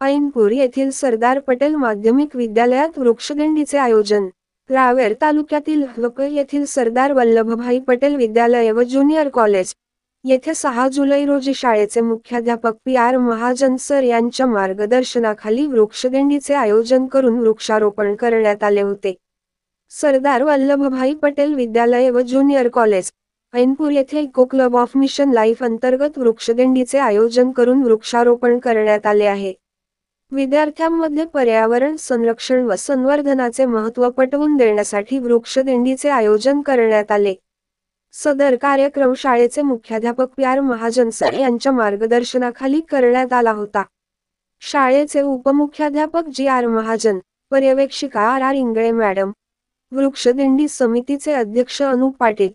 ऐनपूर येथील सरदार पटेल माध्यमिक विद्यालयात वृक्षदिंडीचे आयोजन. रावेर तालुक्यातील हलप येथील सरदार वल्लभभाई पटेल विद्यालय व ज्युनियर कॉलेज येथे 6 जुलै रोजी शाळेचे मुख्याध्यापक पी.आर. महाजन सर यांच्या मार्गदर्शनाखाली वृक्षदिंडीचे आयोजन करून वृक्षारोपण करण्यात आले होते. सरदार वल्लभभाई पटेल विद्यालय व ज्युनियर कॉलेज, ऐनपूर येथे eco club of mission life अंतर्गत वृक्षदिंडीचे आयोजन करून वृक्षारोपण करण्यात आले आहे. विद्यार्थ्यांमध्ये पर्यावरण संरक्षण व संवर्धनाचे महत्त्व पटवून देण्यासाठी वृक्षदिंडीचे आयोजन करण्यात आले. सदर कार्यक्रम शाळेचे मुख्याध्यापक पी.आर. महाजन सर यांच्या मार्गदर्शनाखाली करण्यात आला होता. शाळेचे उपमुख्याध्यापक जी.आर. महाजन, पर्यवेक्षिका आर. इंगळे मॅडम, वृक्षदिंडी समितीचे अध्यक्ष Anup Patil,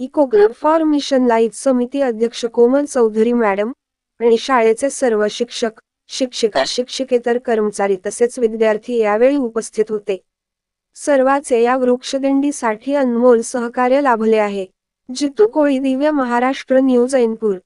eco club for mission life समिती अध्यक्ष कोमल चौधरी मॅडम आणि शाळेचे सर्व शिक्षक, शिक्षिका, शिक्षकेतर कर्मचारी तसेच विद्यार्थी यावेळी उपस्थित होते. सर्वांचे या वृक्षदिंडीसाठी अनमोल सहकार्य लाभले आहे. जितू कोळी, दिव्य महाराष्ट्र न्यूज, ऐनपूर.